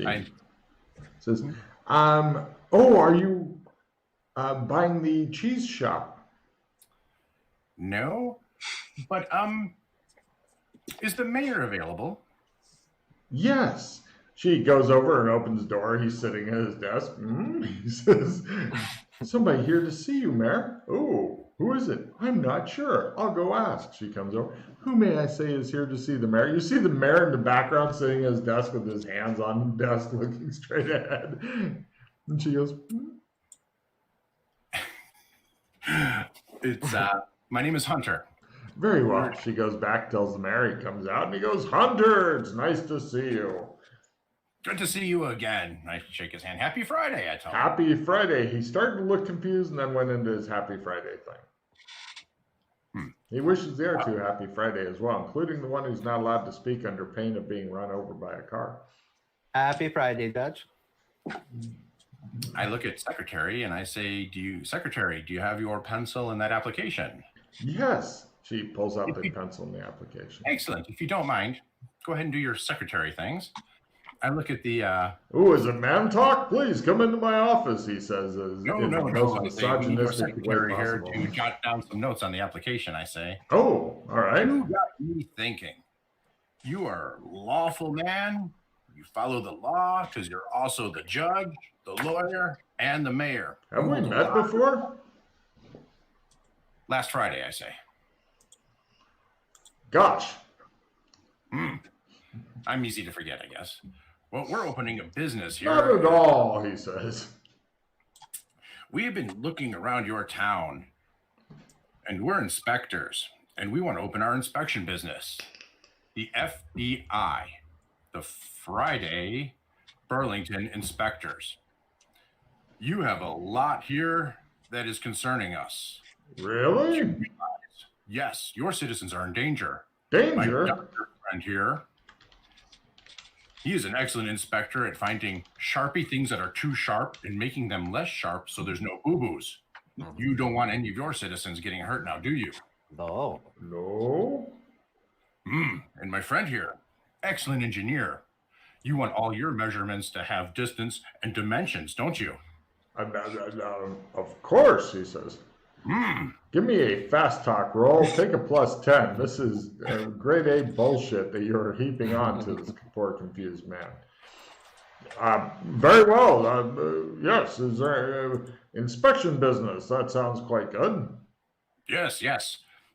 I says, oh, are you buying the cheese shop? No, but is the mayor available? Yes. She goes over and opens the door. He's sitting at his desk. He says, somebody here to see you, Mayor. Oh, who is it? I'm not sure. I'll go ask. She comes over. Who may I say is here to see the mayor? You see the mayor in the background sitting at his desk with his hands on the desk looking straight ahead. And she goes, It's my name is Hunter. very well. She goes back, tells the mayor. He comes out and he goes, Hunter, it's nice to see you. Good to see you again. I shake his hand. Happy Friday, I tell him. Happy Friday. He started to look confused and then went into his Happy Friday thing. He wishes the other two Happy Friday as well, including the one who's not allowed to speak under pain of being run over by a car. Happy Friday, Dutch. I look at Secretary and I say, Secretary, do you have your pencil in that application? Yes. She pulls out the pencil in the application. Excellent. If you don't mind, go ahead and do your secretary things. I look at the... Oh, is it man talk? Please come into my office, he says. No. I say, we need your secretary here to jot down some notes on the application, I say. Oh, all right. You got me thinking. You are a lawful man. You follow the law because you're also the judge, the lawyer, and the mayor. Have we met before? Last Friday, I say. Gosh. I'm easy to forget, I guess. Well, we're opening a business here. Not at all, he says. We have been looking around your town, and we're inspectors, and we want to open our inspection business. The FBI, the Friday Burlington Inspectors. You have a lot here that is concerning us. Really? Yes, your citizens are in danger. Danger? My doctor friend here, he is an excellent inspector at finding Sharpie things that are too sharp and making them less sharp so there's no boo-boos. You don't want any of your citizens getting hurt now, do you? No. No. And my friend here, excellent engineer. You want all your measurements to have distance and dimensions, don't you? Of course, he says. Give me a fast talk roll. Take a +10. This is grade A bullshit that you're heaping on to this poor confused man. Very well. Yes, is there inspection business? That sounds quite good. Yes.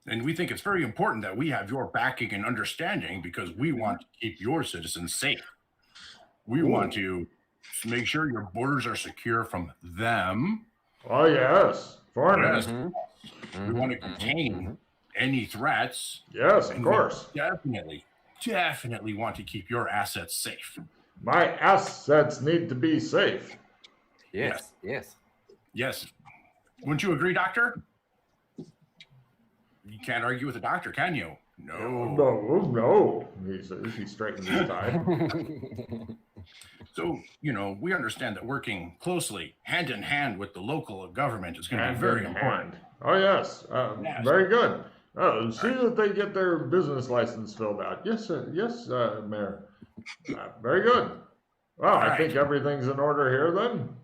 And we think it's very important that we have your backing and understanding because we want to keep your citizens safe. We want to make sure your borders are secure from them. Oh, yes. Foreigners. Yes. We want to contain any threats. Yes, of course. Definitely want to keep your assets safe. My assets need to be safe. Yes. Wouldn't you agree, doctor? You can't argue with a doctor, can you? No. He says, he straightens his tie. So, we understand that working closely, hand in hand with the local government is going to be very important. Oh, yes. Very good. See that they get their business license filled out. Yes, sir. Yes, Mayor. Very good. Well, I think everything's in order here then.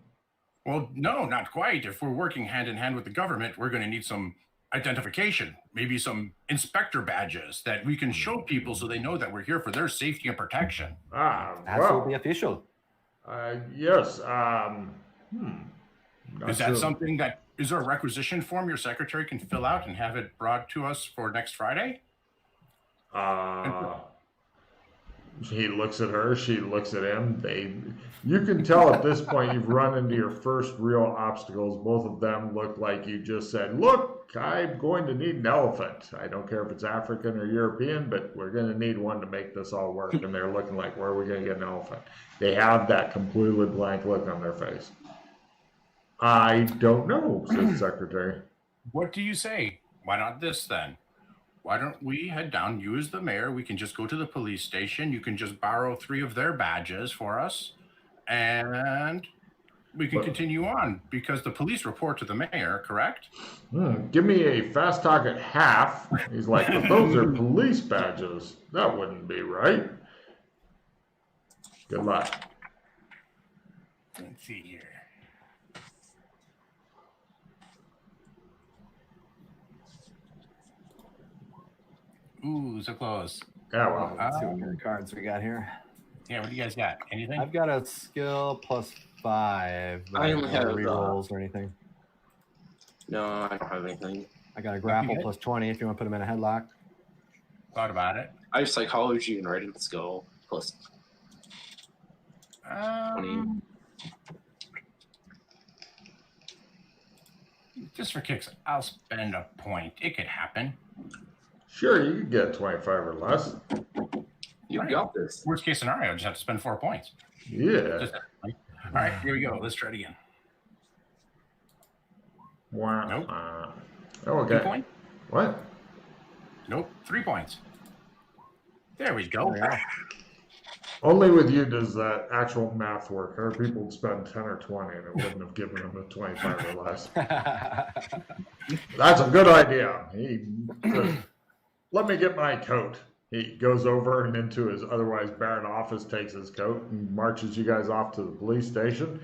Well, no, not quite. If we're working hand in hand with the government, we're going to need some identification, maybe some inspector badges that we can show people so they know that we're here for their safety and protection. That will be official. Yes. Is that something that is there a requisition form your secretary can fill out and have it brought to us for next Friday? He looks at her, she looks at him. You can tell at this point you've run into your first real obstacles. Both of them look like you just said, look, I'm going to need an elephant. I don't care if it's African or European, but we're going to need one to make this all work. And they're looking like, where are we going to get an elephant? They have that completely blank look on their face. I don't know, says the secretary. What do you say? Why not this then? Why don't we head down, you as the mayor, we can just go to the police station, you can just borrow 3 of their badges for us, and we can continue on, because the police report to the mayor, correct? Give me a fast talk at half. He's like, but those are police badges. That wouldn't be right. Good luck. Let's see here. Ooh, so close. Yeah, well, Let's see what kind of cards we got here. Yeah, what do you guys got? Anything? I've got a skill +5. But I only have, rerolls or anything. No, I don't have anything. I got a grapple good. +20 if you want to put him in a headlock. Thought about it. I have psychology and writing skill plus 20. Just for kicks, I'll spend a point. It could happen. sure, you can get 25 or less. You got this. Worst case scenario, just have to spend 4 points. Yeah. All right, here we go. Let's try it again. Wow. Nope. Oh, 2 okay. points? What? Nope. 3 points. There we go. There we go. Only with you does that actual math work. Other people would spend 10 or 20 and it wouldn't have given them a 25 or less. That's a good idea. He says, let me get my coat. He goes over and into his otherwise barren office, takes his coat, and marches you guys off to the police station.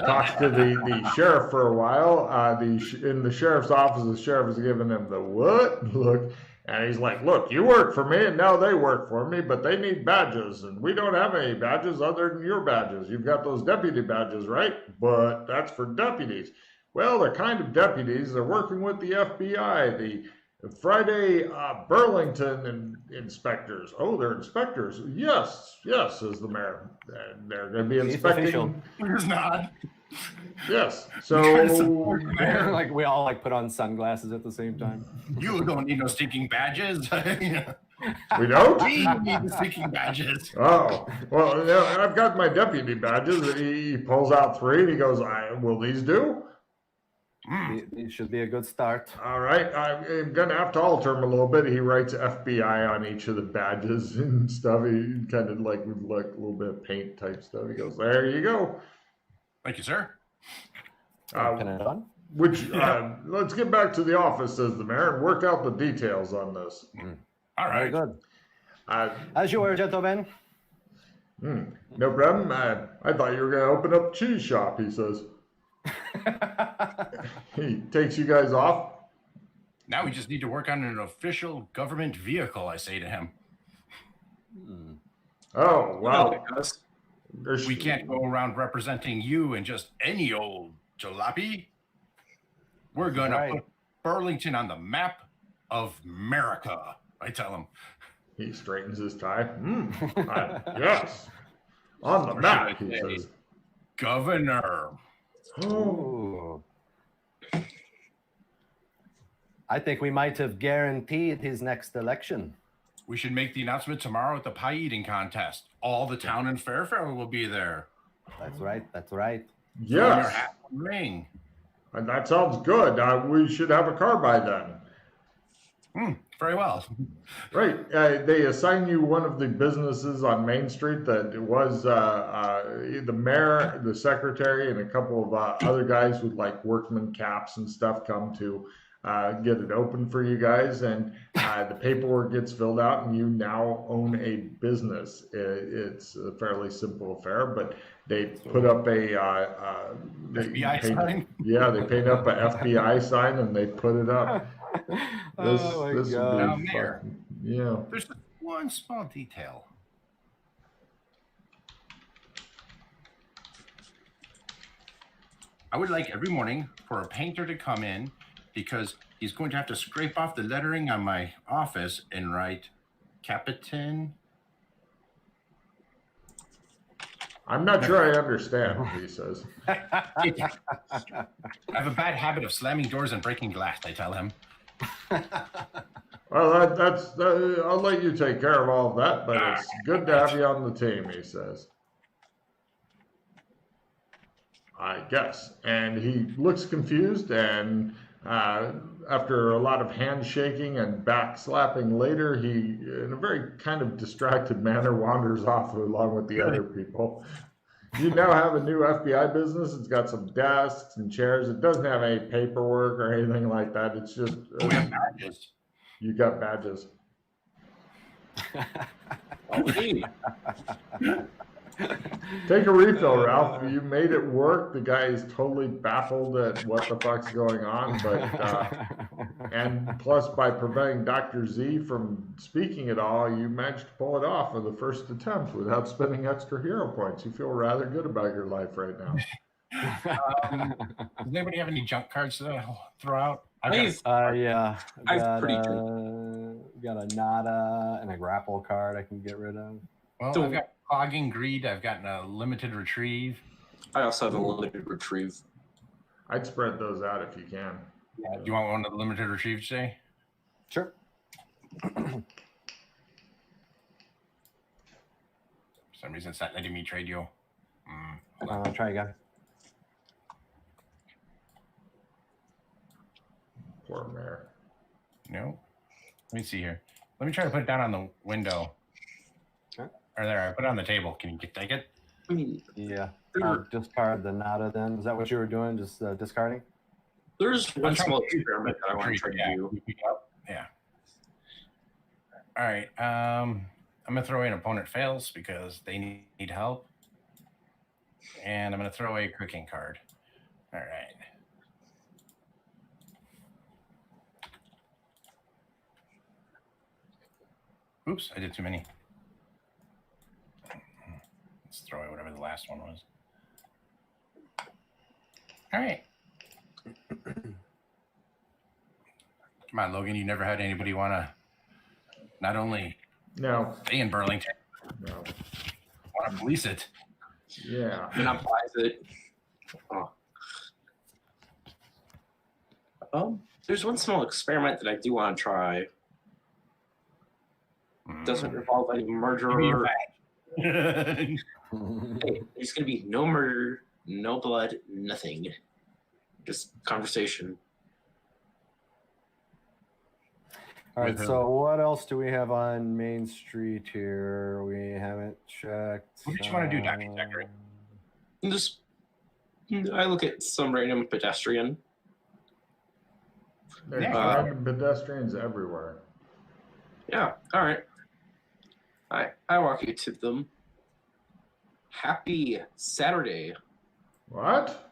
Talks to the sheriff for a while. In the sheriff's office, the sheriff is giving him the what look. And he's like, look, you work for me, and now they work for me, but they need badges, and we don't have any badges other than your badges. You've got those deputy badges, right? But that's for deputies. Well, they're kind of deputies. They're working with the FBI, the Friday Burlington inspectors. Oh, they're inspectors. Yes, says the mayor. They're going to be inspecting. There's not. Yes. So, like we all put on sunglasses at the same time. You don't need no stinking badges. we don't? We need the stinking badges. Oh, well, yeah, I've got my deputy badges. He pulls out 3 and he goes, will these do? It should be a good start. All right. I'm going to have to alter him a little bit. He writes FBI on each of the badges and stuff. He kind of with a little bit of paint type stuff. He goes, there you go. Thank you, sir. Pin it on. Let's get back to the office, says the mayor, and work out the details on this. All right. Very good. As you were, gentlemen. No problem. I thought you were going to open up a cheese shop, he says. He takes you guys off. Now we just need to work on an official government vehicle, I say to him. Oh, wow. We can't go around representing you in just any old jalopy. We're going to put Burlington on the map of America, I tell him. He straightens his tie. Yes. On the map, he says. Governor. Ooh. I think we might have guaranteed his next election. We should make the announcement tomorrow at the pie eating contest. All the town in Fairfield will be there. That's right. That's right. Throw your Yes. hat and ring. And that sounds good. We should have a car by then. Very well. Right. They assign you one of the businesses on Main Street that it was the mayor, the secretary, and a couple of other guys with workman caps and stuff come to get it open for you guys. And the paperwork gets filled out, and you now own a business. It's a fairly simple affair, but they put up a FBI sign? Yeah, they paint up an FBI sign and they put it up. This would be Now, Mayor, fun. Yeah. there's just one small detail. I would like every morning for a painter to come in because he's going to have to scrape off the lettering on my office and write Capitan. I'm not sure I understand, he says. I have a bad habit of slamming doors and breaking glass, I tell him. Well, I'll let you take care of all of that, but it's good to have you on the team, he says. I guess. And he looks confused, and after a lot of handshaking and back slapping later, he, in a very kind of distracted manner, wanders off along with the other people. You now have a new FBI business. It's got some desks and chairs. It doesn't have any paperwork or anything like that. It's just We have badges. you got badges. Take a refill, Ralph. You made it work. The guy is totally baffled at what the fuck's going on, and plus, by preventing Dr. Z from speaking at all, you managed to pull it off in the first attempt without spending extra hero points. You feel rather good about your life right now. Does anybody have any junk cards to throw out? Please. Yeah. I've Got, pretty got a nada and a grapple card I can get rid of. Well, So- I've got clogging greed. I've got a limited retrieve. I also have a limited retrieve. I'd spread those out if you can. Do you want one of the limited retrieves, Jay? Sure. For some reason, it's not letting me trade you. Try again. Poor mare. No. Let me see here. Let me try to put it down on the window. Okay. Or there, I put it on the table. Can you take it? I mean, Yeah. there, Discard the nada then. Is that what you were doing? Just discarding? there's one trying small to- experiment that I want to try to do. Yeah. All right. I'm gonna throw away an opponent fails because they need help, and I'm gonna throw away a cooking card. All right. Oops, I did too many. Let's throw away whatever the last one was. All right. Come on, Logan. You never had anybody want to not only No. stay in Burlington, No. want to police it. Yeah. Monopolize it. Oh. There's one small experiment that I do want to try. Doesn't involve any murder. Give me your Hey, there's gonna be no murder, no blood, nothing. Just conversation. All right, With so what else do we have on Main Street here? We haven't checked. What did you wanna do, Dr. Zachary? And just I look at some random pedestrian. There's Yeah. random pedestrians everywhere. Yeah, all right. I walk you to them. Happy Saturday. What?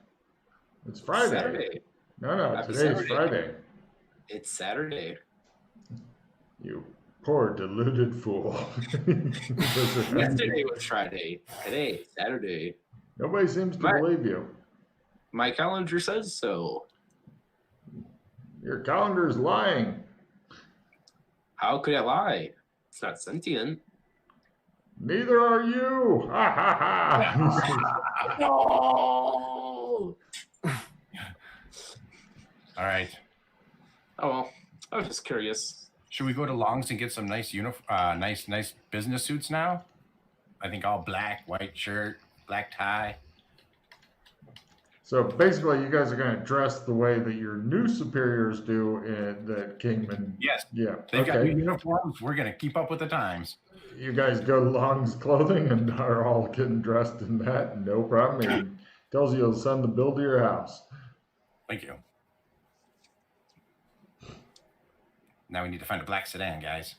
It's Friday. Saturday. No, Happy today's Saturday. Friday. It's Saturday. You poor deluded fool. Yesterday was Friday. Today, Saturday. Nobody seems to My- believe you. My calendar says so. Your calendar's lying. How could I lie? It's not sentient. Neither are you. Ha ha ha. No! All right. Oh well, I was just curious. Should we go to Long's and get some nice nice business suits now? I think all black, white shirt, black tie. So basically, you guys are going to dress the way that your new superiors do in the Kingman. Yes, Yeah. they've got Okay. new uniforms. We're gonna keep up with the times. You guys go to Long's Clothing and are all getting dressed in that. No problem. He tells you he'll send the bill to your house. Thank you. Now we need to find a black sedan, guys.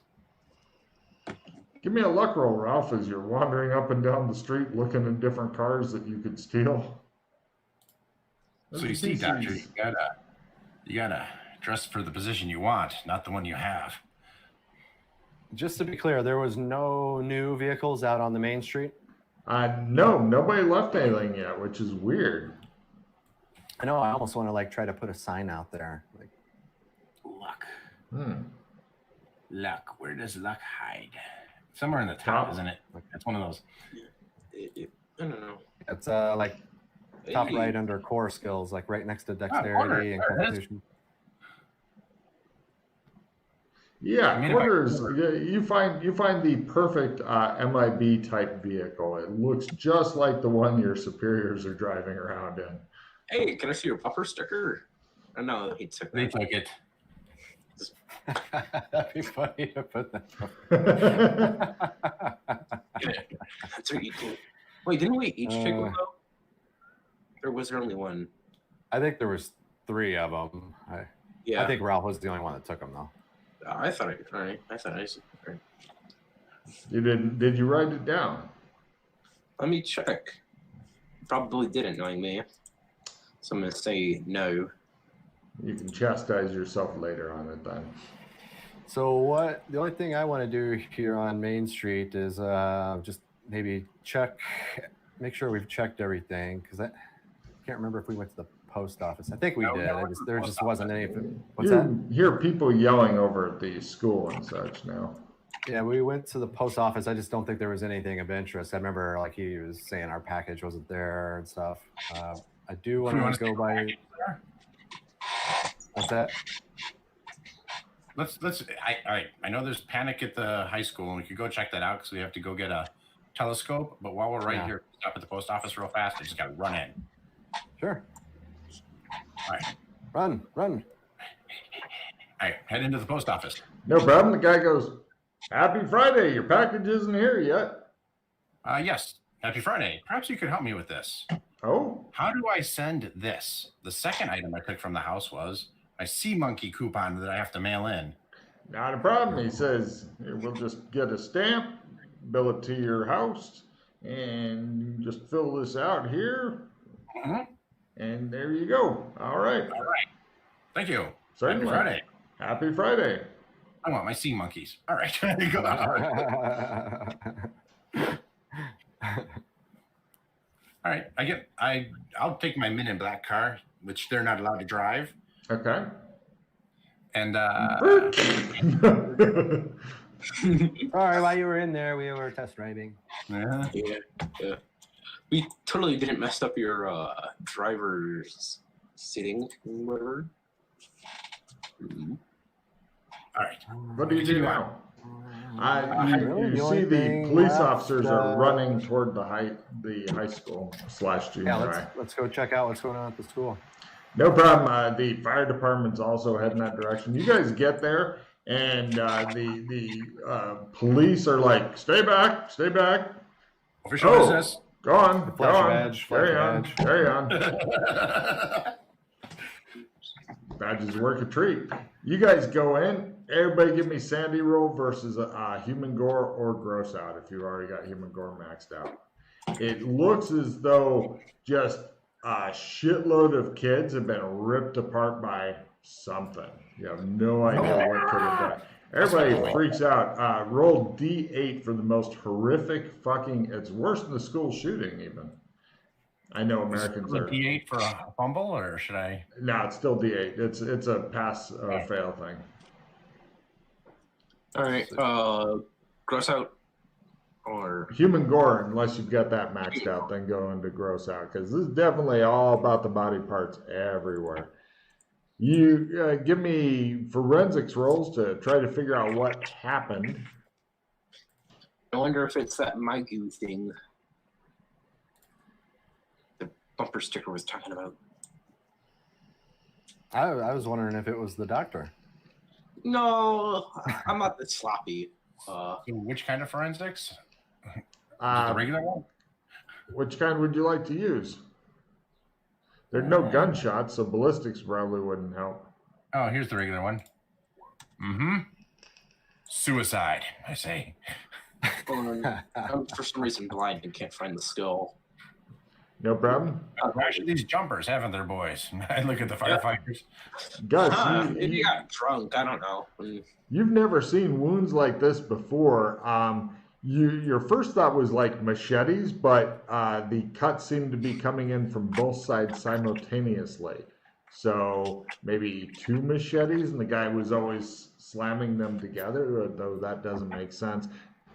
Give me a luck roll, Ralph, as you're wandering up and down the street looking at different cars that you could steal. So you see, Doctor, you gotta dress for the position you want, not the one you have. Just to be clear, there was no new vehicles out on the Main Street. No, nobody left anything yet, which is weird. I know. I almost want to like try to put a sign out there. Like, Luck. Hmm. Where does luck hide? Somewhere in the top, Top. isn't it? It's one of those. I don't know. it's like top Hey, right under core skills, like right next to corner. dexterity and There it is. constitution. Yeah, I mean, if I- quarters. Yeah, you find the perfect MIB type vehicle. It looks just like the one your superiors are driving around in. Hey, can I see your bumper sticker? Oh no, he took They that. took it. That'd be funny to put that. That's what you do. Wait, didn't we each take one Uh, though? Or was there only one? I think there was 3 of them. Yeah. I think Ralph was the only one that took them though. I thought I. All right. I thought I. All right. You didn't? Did you write it down? Let me check. Probably didn't, knowing me. So I'm going to say no. You can chastise yourself later on it then. So the only thing I want to do here on Main Street is just maybe make sure we've checked everything, because I can't remember if we went to the post office. I think we did. There just wasn't any. What's that? You hear people yelling over at the school and such now. Yeah, we went to the post office. I just don't think there was anything of interest. I remember like he was saying our package wasn't there and stuff. I do want to go by. What's that? I know there's panic at the high school, and we could go check that out because we have to go get a telescope. But while we're here, stop at the post office real fast. I just got to run in. Sure. All right. Run. All right, head into the post office. No problem. The guy goes, "Happy Friday. Your package isn't here yet." Yes. Happy Friday. Perhaps you could help me with this. Oh? How do I send this? The second item I took from the house was my Sea Monkey coupon that I have to mail in. Not a problem. He says, "We'll just get a stamp, bill it to your house, and you just fill this out here." Mm-hmm. And there you go. All right. Thank you. Certainly. Happy Friday. Happy Friday. I want my sea monkeys. All right. Go All right. I'll take my Men in Black car, which they're not allowed to drive. Okay. And All right, while you were in there, we were test driving. Yeah. We totally didn't mess up your driver's sitting, whatever. All right. What do you do now? You see the thing police left, officers are running toward the high school / junior high. Let's go check out what's going on at the school. No problem. The fire department's also heading that direction. You guys get there, and the police are like, "Stay back, stay back." Official business. Go on, go on. Badge, Carry on, badge. carry on. Badges work a treat. You guys go in. Everybody give me Sandy roll versus human gore or gross out if you've already got human gore maxed out. It looks as though just a shitload of kids have been ripped apart by something. You have no idea what could have done. Everybody freaks out. Roll D8 for the most horrific fucking. It's worse than the school shooting even. I know Americans are. D8 for a fumble, or should I? No, it's still D8. It's a pass or fail thing. All right. Gross out or Human gore, unless you've got that maxed out, then go into gross out, because this is definitely all about the body parts everywhere. You give me forensics rolls to try to figure out what happened. I wonder if it's that Magoo thing the bumper sticker was talking about. I was wondering if it was the doctor. No, I'm not that sloppy. So which kind of forensics? Uh, The regular one? Which kind would you like to use? There's no gunshots, so ballistics probably wouldn't help. Oh, here's the regular one. Mm-hmm. Suicide, I say. I'm for some reason blind and can't find the skill. No problem. Actually, these jumpers, haven't they, boys? I look at the firefighters. Gus, Maybe you got drunk. I don't know. you've never seen wounds like this before. Your first thought was like machetes, but the cuts seem to be coming in from both sides simultaneously. So maybe 2 machetes, and the guy was always slamming them together, though that doesn't make sense.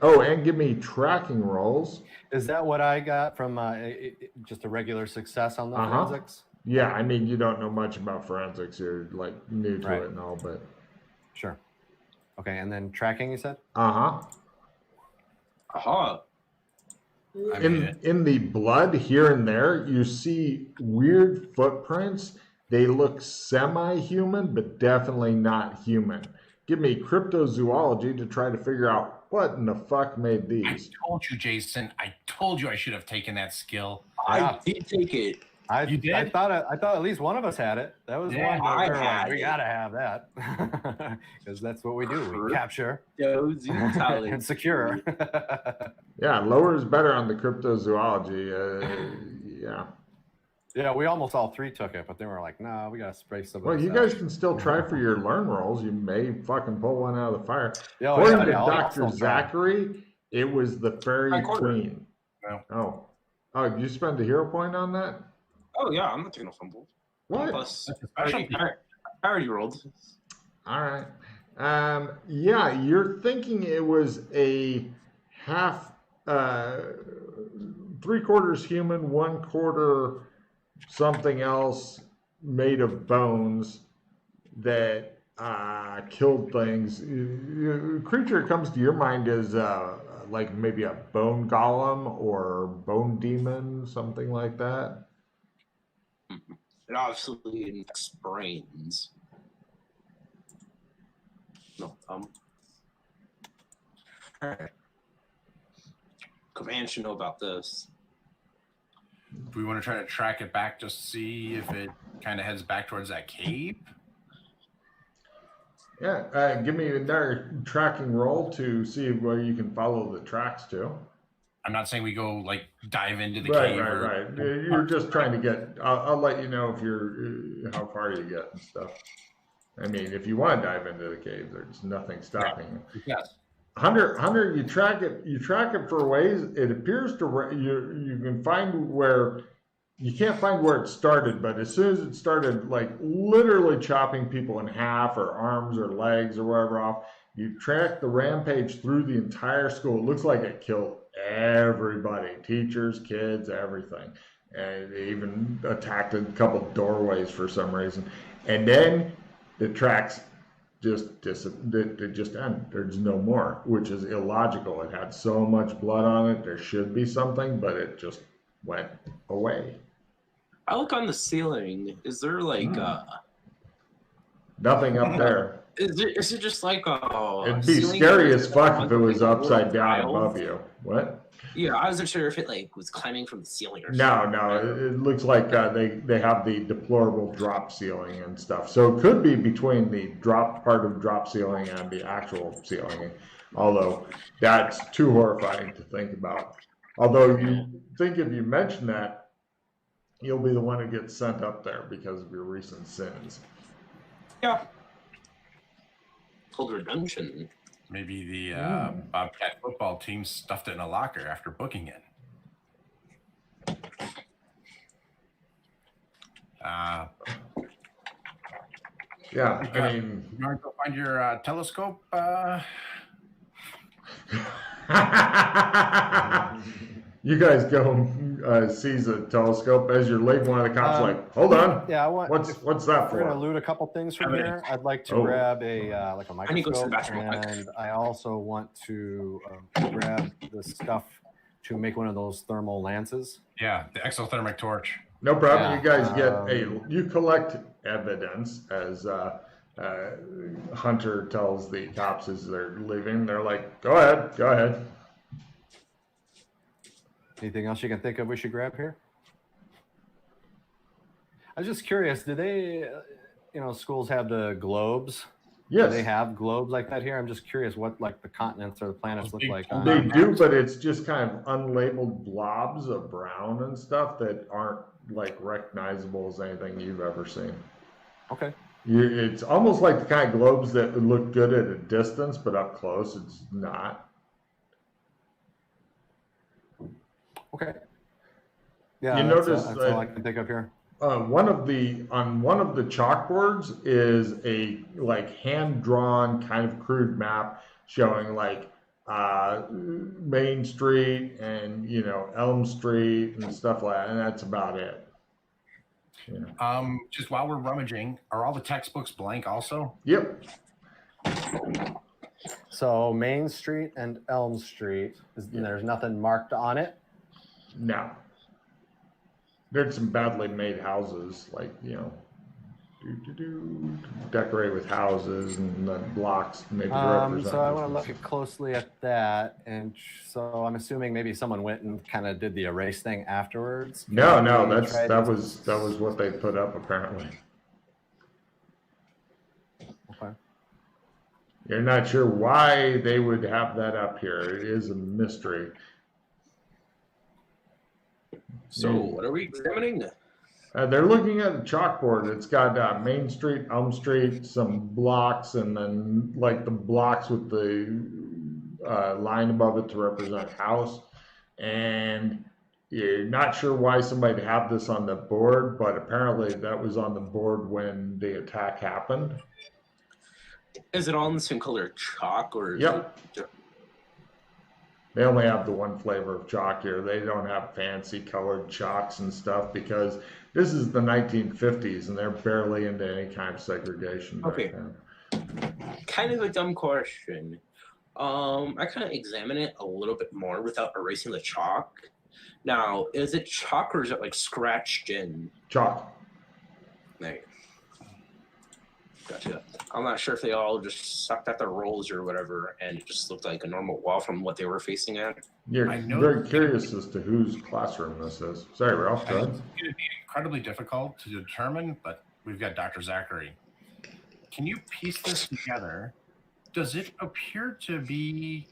Oh, and give me tracking rolls. Is that what I got from just a regular success on the forensics? Yeah, I mean, you don't know much about forensics. You're like new to it and all, but. Sure. Okay, and then tracking, you said? Uh-huh. Aha. In the blood here and there, you see weird footprints. They look semi-human, but definitely not human. Give me cryptozoology to try to figure out what in the fuck made I these. told you, Jason. I told you I should have taken that skill. I did take it. You did? I thought at least one of us had it. That was Yeah, one. That I we were like, had we it. gotta have that because that's what we do. We capture Cryptozoology. and secure. Yeah, lower is better on the cryptozoology. Yeah. Yeah, we almost all three took it, but then we were like, no, we gotta spray some of Well, this you out. guys can still try for your learn rolls. You may fucking pull one out of the fire. Yeah, According to I'll Dr. still try. Zachary, it was the fairy I quarter. queen. No. Oh, you spend a hero point on that? Oh yeah, I'm not taking a fumble. What? Plus, That's a I specialty. already rolled. All right. Yeah, you're thinking it was a half, 3/4 human, 1/4 something else made of bones that killed things. Creature comes to your mind as like maybe a bone golem or bone demon, something like that. It obviously infects brains. No, Alright. Command should know about this. Do we want to try to track it back just to see if it kind of heads back towards that cave? Yeah, give me another tracking roll to see where you can follow the tracks to. I'm not saying we go like dive into the Right, cave. right. You're just trying to get. I'll let you know if you're how far you get and stuff. I mean, if you want to dive into the cave, there's nothing stopping you. Yes. Hunter, you track it. You track it for ways. It appears to you can find where you can't find where it started, but as soon as it started, like literally chopping people in half, or arms or legs or whatever off, you track the rampage through the entire school. It looks like it killed everybody, teachers, kids, everything, and it even attacked a couple doorways for some reason, and then the tracks just end. There's no more, which is illogical. It had so much blood on it. There should be something, but it just went away. I look on the ceiling. Is there like Nothing up there. is it just like It'd be scary as fuck if it was upside down above you. What? Yeah, I wasn't sure if it like was climbing from the ceiling or No, something. it looks like they have the deplorable drop ceiling and stuff. So it could be between the drop part of drop ceiling and the actual ceiling. Although that's too horrifying to think about. Although you think if you mention that, you'll be the one who gets sent up there because of your recent sins. Yeah. Cold redemption. Maybe the Bobcat football team stuffed it in a locker after booking it. Yeah, I mean, you want to go find your telescope? You guys go seize a telescope as you're leaving. One of the cops like, hold on. Yeah, I want. What's that We're gonna for? loot a couple things from Okay. here. I'd like to Oh. grab a like a I need to go to the microscope, bathroom real quick. and I also want to grab the stuff to make one of those thermal lances. Yeah, the exothermic torch. No problem. Yeah, You guys get you collect evidence as Hunter tells the cops as they're leaving. They're like, go ahead. Anything else you can think of we should grab here? I was just curious. Do they, schools have the globes? Yes, Do they have globes like that here? I'm just curious what like the continents or the planets look Big like. blue they on- do, but it's just kind of unlabeled blobs of brown and stuff that aren't like recognizable as anything you've ever seen. Okay. It's almost like the kind of globes that would look good at a distance, but up close, it's not. Okay. Yeah, You that's, notice that's that- all I can think of here. On one of the chalkboards is a like hand-drawn kind of crude map showing like Main Street and Elm Street and stuff like that, and that's about it. Yeah. Just while we're rummaging, are all the textbooks blank also? Yep. So Main Street and Elm Street, there's nothing marked on it. No. There's some badly made houses, like Decorate with houses and the blocks maybe to represent. So I want to look closely at that, and so I'm assuming maybe someone went and kind of did the erase thing afterwards. No, that was what they put up apparently. Okay. You're not sure why they would have that up here. It is a mystery. So, what are we examining? They're looking at a chalkboard. It's got Main Street, Elm Street, some blocks, and then like the blocks with the line above it to represent house. And you're not sure why somebody would have this on the board, but apparently that was on the board when the attack happened. Is it all in the same color chalk, or is Yep. it... They only have the one flavor of chalk here. They don't have fancy colored chalks and stuff because this is the 1950s and they're barely into any kind of segregation. Okay. Kind of a dumb question. I kind of examine it a little bit more without erasing the chalk. Now, is it chalk or is it like scratched in? Chalk. There you go. Gotcha. I'm not sure if they all just sucked at their rolls or whatever, and it just looked like a normal wall from what they were facing at. You're very curious as to whose classroom this is. Sorry, Ralph. Go ahead. It's going to be incredibly difficult to determine, but we've got Dr. Zachary. Can you piece this together? Does it appear to be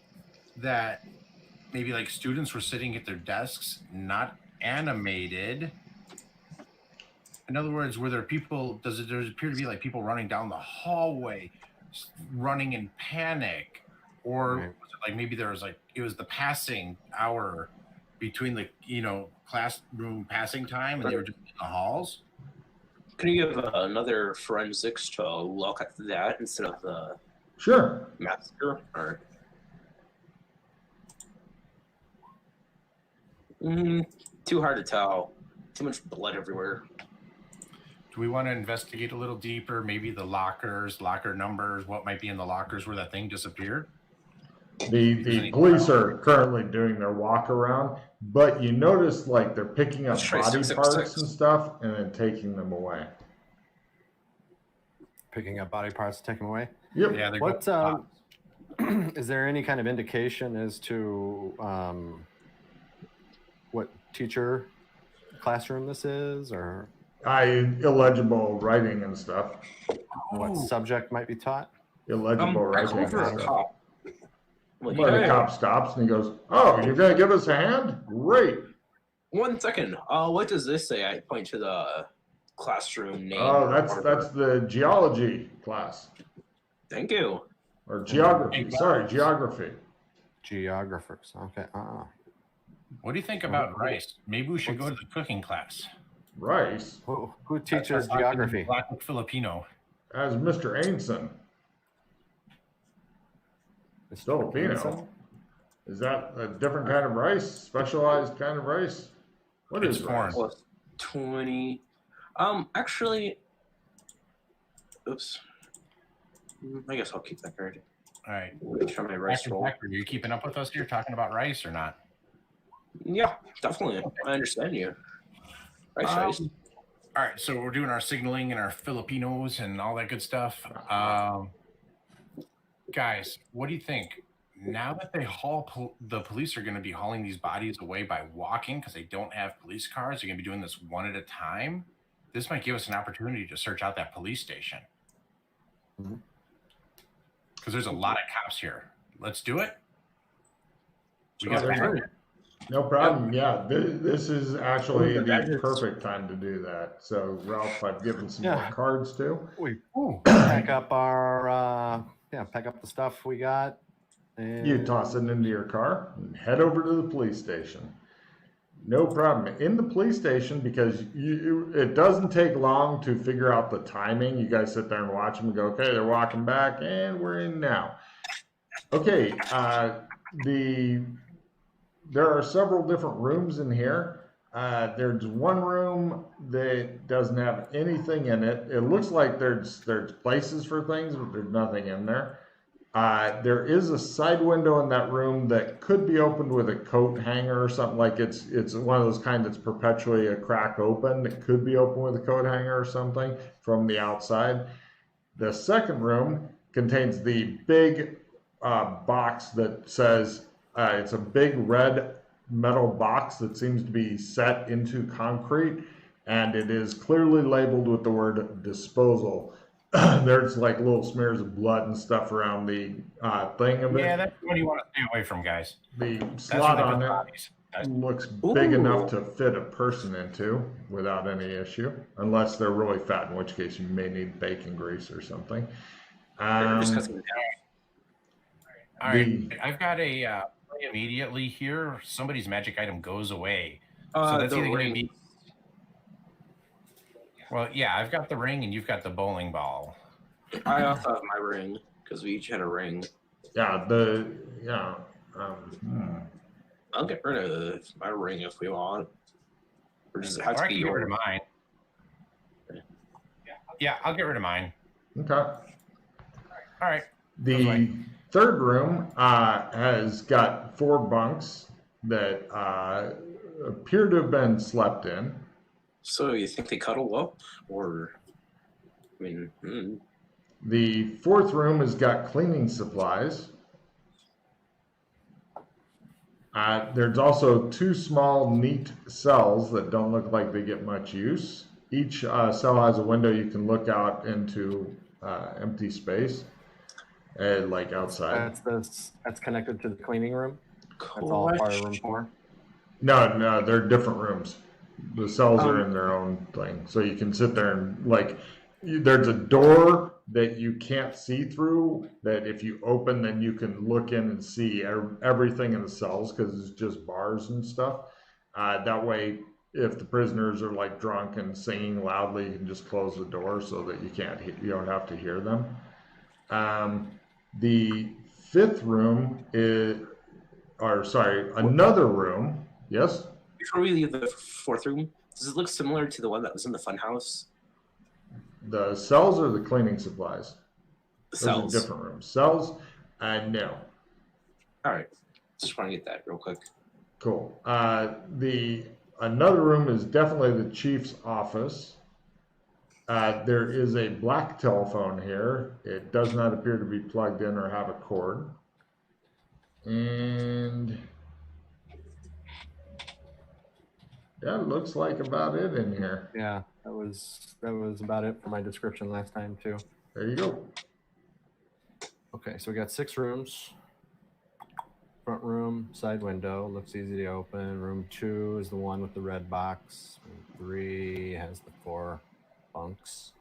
that maybe like students were sitting at their desks, not animated? In other words, were there people, does it appear to be like people running down the hallway, running in panic? Or was it like maybe there was like, it was the passing hour between the, classroom passing time and they were just in the halls? Can you give another forensics to look at that instead of the Sure. master? Or... too hard to tell. Too much blood everywhere. Do we want to investigate a little deeper? Maybe the lockers, locker numbers, what might be in the lockers where that thing disappeared? The police are currently doing their walk around, but you notice like they're picking up body parts and stuff and then taking them away. Picking up body parts, taking them away? Yep. Yeah, they're What, is there any kind of indication as to what teacher classroom this is, or Illegible writing and stuff. what subject might be taught? Illegible writing and over a stuff. cop. Well, the cop stops and he goes, "Oh, you're gonna give us a hand? Great." 1 second. What does this say? I point to the classroom name. Oh, that's the geology class. Thank you. Or geography. Sorry, geography. Geographers. Okay. What do you think about rice? Maybe we should go to the cooking class. Rice. Who teaches geography? Black Filipino. As Mr. Ainson. Mr. Filipino. Ainson? Is that a different kind of rice? Specialized kind of rice? What It's is foreign. rice? Plus 20. Actually, oops. I guess I'll keep that card. All right. Try my rice roll. Are you keeping up with us here talking about rice or not? Yeah, definitely. I understand you. Rice. All right, so we're doing our signaling and our Filipinos and all that good stuff. Guys, what do you think? Now that they the police are going to be hauling these bodies away by walking because they don't have police cars, they're going to be doing this one at a time. This might give us an opportunity to search out that police station. Because there's a lot of cops here. Let's do it. We got No problem. Yeah, this is actually the perfect time to do that. So, Ralph, I've given some more cards too. We pack up our pack up the stuff we got. And You toss it into your car and head over to the police station. No problem. In the police station, because it doesn't take long to figure out the timing. You guys sit there and watch them and go, okay, they're walking back, and we're in now. Okay, there are several different rooms in here. There's one room that doesn't have anything in it. It looks like there's places for things, but there's nothing in there. There is a side window in that room that could be opened with a coat hanger or something. Like it's one of those kind that's perpetually a crack open. It could be open with a coat hanger or something from the outside. The second room contains the big box that says it's a big red metal box that seems to be set into concrete, and it is clearly labeled with the word disposal. There's like little smears of blood and stuff around the thing of it. Yeah, that's what you want to stay away from, guys. The That's slot where they on put it bodies. looks big enough Ooh. to fit a person into without any issue, unless they're really fat, in which case you may need bacon grease or something. Just 'cause All right, I've got a immediately here. Somebody's magic item goes away. So that's the either going to ring. be. Well, yeah, I've got the ring and you've got the bowling ball. I also have my ring because we each had a ring. Yeah, I'll get rid of my ring if we want. Or does it have Or to I be can get rid of yours? mine. Yeah, I'll get rid of mine. okay. All right. The third room has got 4 bunks that appear to have been slept in. So you think they cuddle up, or I mean, The fourth room has got cleaning supplies. There's also 2 small, neat cells that don't look like they get much use. Each cell has a window you can look out into empty space, like outside. That's connected to the cleaning room. That's all part of room 4. No, they're different rooms. The cells are in their own thing, so you can sit there and there's a door that you can't see through. That if you open, then you can look in and see everything in the cells because it's just bars and stuff. That way, if the prisoners are like drunk and singing loudly, you can just close the door so that you don't have to hear them. The fifth room another room. Yes. Before we leave the fourth room, does it look similar to the one that was in the funhouse? The cells or the cleaning supplies? The Those are cells. different rooms. Cells, no. All right, just want to get that real quick. Cool. Another room is definitely the chief's office. There is a black telephone here. It does not appear to be plugged in or have a cord. And that looks like about it in here. Yeah, that was about it for my description last time too. There you go. Okay, so we got 6 rooms. Front room, side window, looks easy to open. Room 2 is the one with the red box. Room 3 has the 4 bunks.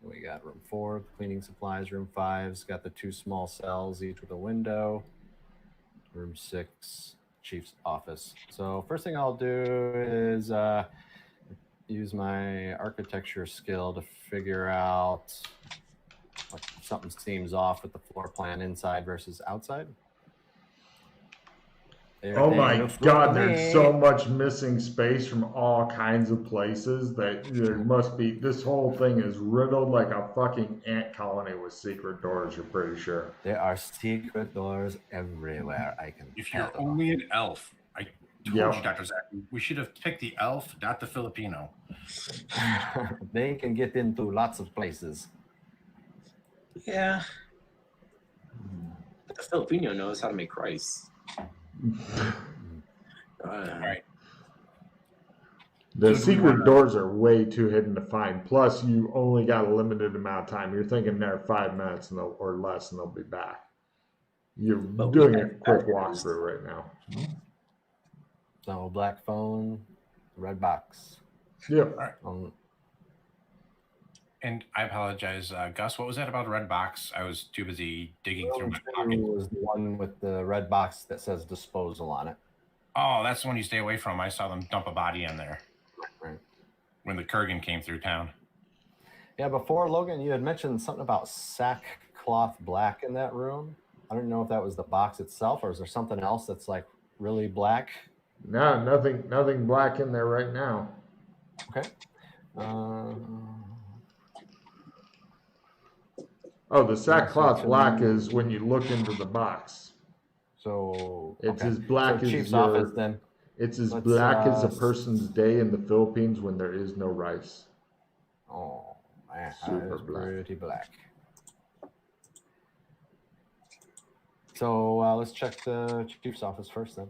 We got room 4, the cleaning supplies. Room 5's got the 2 small cells, each with a window. Room 6, chief's office. So first thing I'll do is use my architecture skill to figure out what something seems off with the floor plan inside versus outside. Oh my God, there's so much missing space from all kinds of places that there must be. This whole thing is riddled like a fucking ant colony with secret doors, you're pretty sure. There are secret doors everywhere. I can If you're tell. only an elf, I told Yeah. you, Dr. Zach, we should have picked the elf, not the Filipino. They can get into lots of places. Yeah, but the Filipino knows how to make rice. All right. The secret doors are way too hidden to find. Plus, you only got a limited amount of time. You're thinking they're 5 minutes or less, and they'll be back. You're doing a quick walkthrough right now. So black phone, red box. Yep. And I apologize, Gus. What was that about the red box? I was too busy digging through my pocket. Was the one with the red box that says disposal on it. Oh, that's the one you stay away from. I saw them dump a body in there Right. when the Kurgan came through town. Yeah, before Logan, you had mentioned something about sackcloth black in that room. I don't know if that was the box itself or is there something else that's like really black? No, nothing black in there right now. Okay. Oh, the sackcloth section. black is when you look into the box. So It's okay. as black so as chief's your. office then. It's as Let's, black as a person's day in the Philippines when there is no rice. Oh man, Super that is black. pretty black. So let's check the chief's office first then.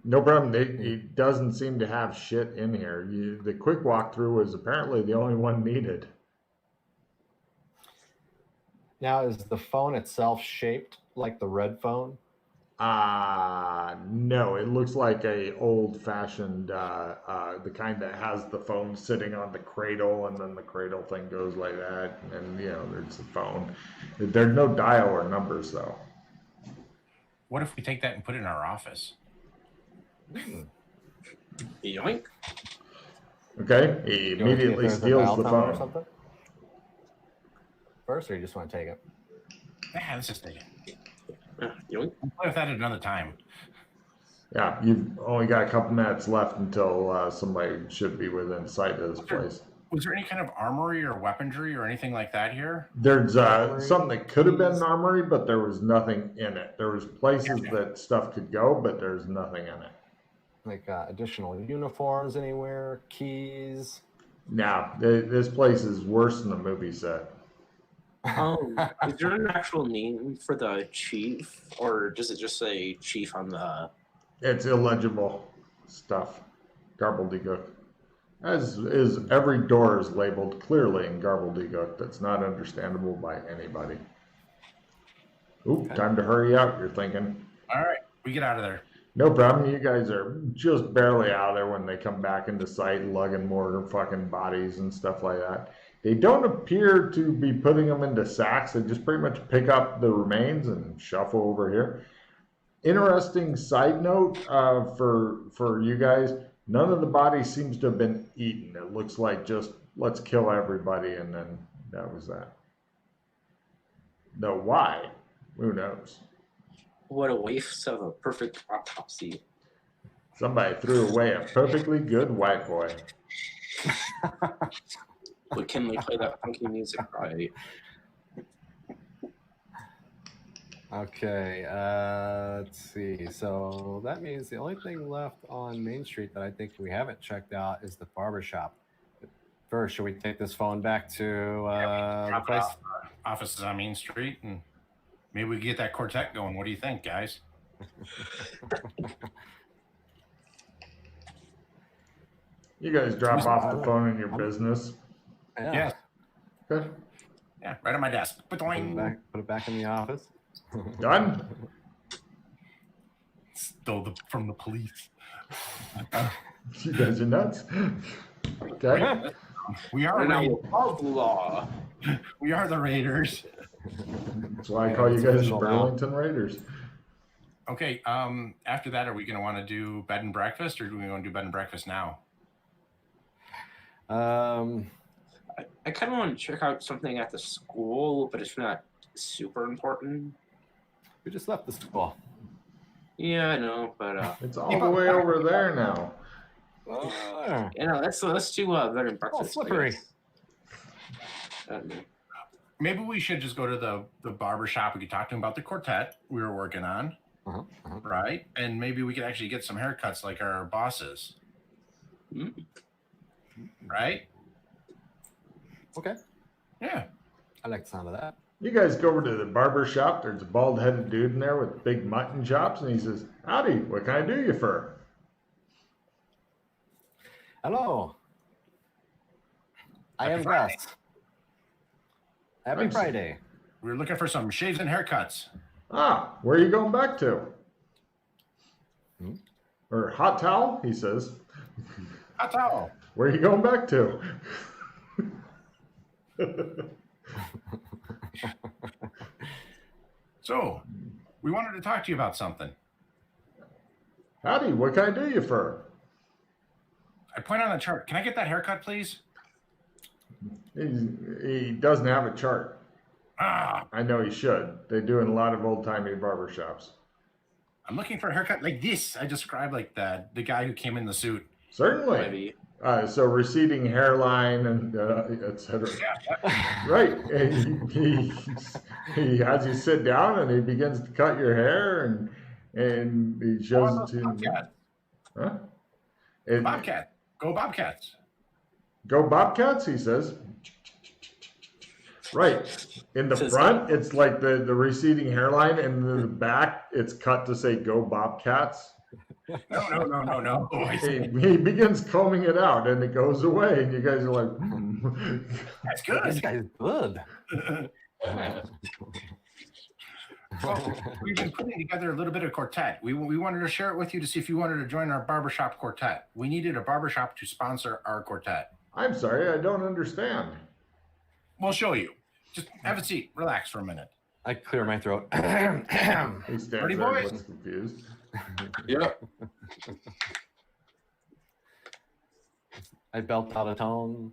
No problem. It doesn't seem to have shit in here. The quick walkthrough was apparently the only one needed. Now, is the phone itself shaped like the red phone? No, it looks like a old-fashioned, the kind that has the phone sitting on the cradle, and then the cradle thing goes like that, and there's the phone. There's no dial or numbers though. What if we take that and put it in our office? Yoink. Okay, he You wanna see if immediately there's a steals dial the tone or phone. something? First, or you just want to take it? Yeah, let's just take it. Yoink. We'll play with that at another time. Yeah, you've only got a couple minutes left until somebody should be within sight of this place. Was there any kind of armory or weaponry or anything like that here? There's something that could have been an armory, but there was nothing in it. There was places that stuff could go, but there's nothing in it. Like additional uniforms anywhere, keys. Now, this place is worse than the movie set. Is there an actual name for the chief, or does it just say chief on the? It's illegible stuff, gobbledygook. As is every door is labeled clearly in gobbledygook that's not understandable by anybody. Oop, Okay. time to hurry up, you're thinking. All right, we get out of there. No problem, you guys are just barely out of there when they come back into sight, lugging more fucking bodies and stuff like that. They don't appear to be putting them into sacks. They just pretty much pick up the remains and shuffle over here. Interesting side note for you guys, none of the bodies seems to have been eaten. It looks like just let's kill everybody and then that was that. No, why? Who knows? What a waste of a perfect autopsy. Somebody threw away a perfectly good white boy. But can they play that funky music right? Okay, let's see. So that means the only thing left on Main Street that I think we haven't checked out is the barbershop. First, should we take this phone back to the Drop it place? off. Offices on Main Street, and maybe we can get that quartet going. What do you think, guys? You guys drop off the phone in your business. Yeah. Yes. Okay. Yeah, right on my desk. Put it back in the office. Done? Stole from the police. You guys are nuts. Okay. We are We're now Raiders. above the law. We are the Raiders. That's why I call you it's guys official now. Burlington Raiders. Okay. After that, are we going to want to do bed and breakfast, or do we want to do bed and breakfast now? I kind of want to check out something at the school, but it's not super important. We just left the school. Yeah, I know, but It's all the way over there now. Oh, let's do bed and breakfast. I slippery. guess. I don't know. Maybe we should just go to the barber shop. We could talk to him about the quartet we were working on, right? And maybe we could actually get some haircuts like our bosses, right? Okay. Yeah. I like the sound of that. You guys go over to the barber shop. There's a bald-headed dude in there with big mutton chops, and he says, "Howdy, what can I do you for?" Hello. I Happy am Friday. Gus. Happy Thanks. Friday. We were looking for some shaves and haircuts. Ah, where are you going back to? Hmm? Or hot towel, he says. Hot towel. Where are you going back to? So, we wanted to talk to you about something. Howdy, what can I do you for? I point on the chart. Can I get that haircut, please? He doesn't have a chart. Ah, I know he should. They do in a lot of old-timey barber shops. I'm looking for a haircut like this. I described like the guy who came in the suit. Certainly. Maybe. So receding hairline and etc. Right. And he has you sit down and he begins to cut your hair and he shows it to you. Bobcat. Huh? Bobcat. Go Bobcats. Go Bobcats, he says. Right. In the front, it's like the receding hairline, and in the back, it's cut to say "Go Bobcats." No. He begins combing it out, and it goes away, and you guys are like, That's This good. guy's good. Well, we've been putting together a little bit of quartet. We wanted to share it with you to see if you wanted to join our barbershop quartet. We needed a barbershop to sponsor our quartet. I'm sorry, I don't understand. We'll show you. Just have a seat. Relax for a minute. I clear my throat. He stands Ready, there and boys? looks confused. Yep. I belt out a tone.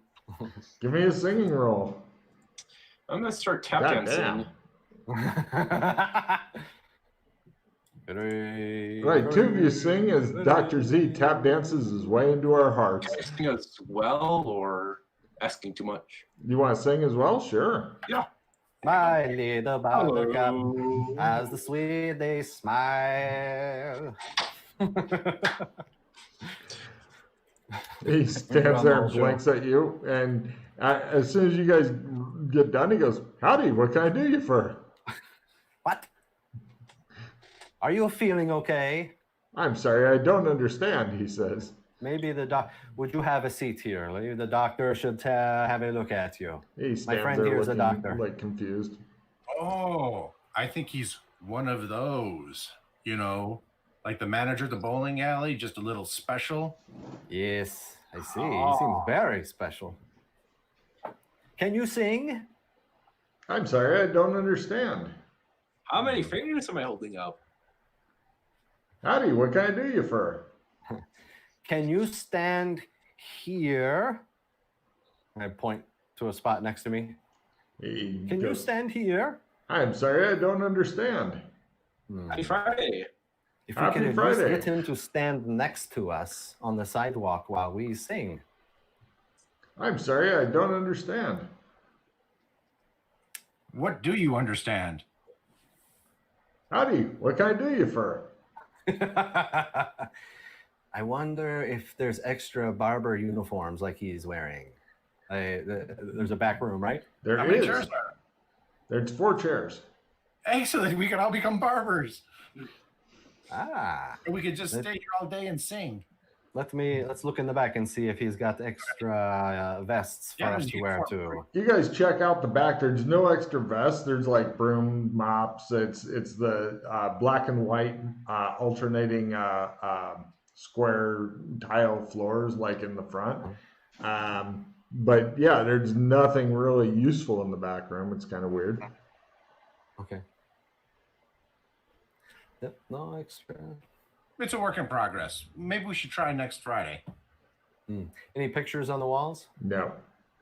Give me a singing roll. I'm gonna start tap God dancing. damn. Right, Right, two of you sing as Dr. Z tap dances his way into our hearts. Can I sing as well, or asking too much? You want to sing as well? Sure. My little buttercup Hello. as the sweet they smile. He stands there and blinks at you, and as soon as you guys get done, he goes, "Howdy, what can I do you for?" What? Are you feeling okay? I'm sorry, I don't understand, he says. Maybe the doc. Would you have a seat here? Maybe the doctor should have a look at you. He stands friend there here is a looking, doctor. like confused. Oh, I think he's one of those, like the manager at the bowling alley, just a little special. Yes, I see. He seems very special. Can you sing? I'm sorry, I don't understand. How many fingers am I holding up? Howdy, what can I do you for? Can you stand here? I point to a spot next to me. He Can you goes, stand here? I'm sorry, I don't understand. Happy Friday. If we Happy could at least Friday. get him to stand next to us on the sidewalk while we sing. I'm sorry, I don't understand. What do you understand? Howdy, what can I do you for? I wonder if there's extra barber uniforms like he's wearing. There's a back room, right? There How many is. chairs are There's 4 chairs. there? Excellent. We can all become barbers. Ah, Or we could just stay here all day and sing. let's look in the back and see if he's got extra vests for Yeah, us to wear uniform. too. You guys check out the back. There's no extra vests. There's like broom, mops. It's the black and white alternating square tile floors like in the front. But yeah, there's nothing really useful in the back room. It's kind of weird. Okay. Yep, no extra. It's a work in progress. Maybe we should try next Friday. Any pictures on the walls? No,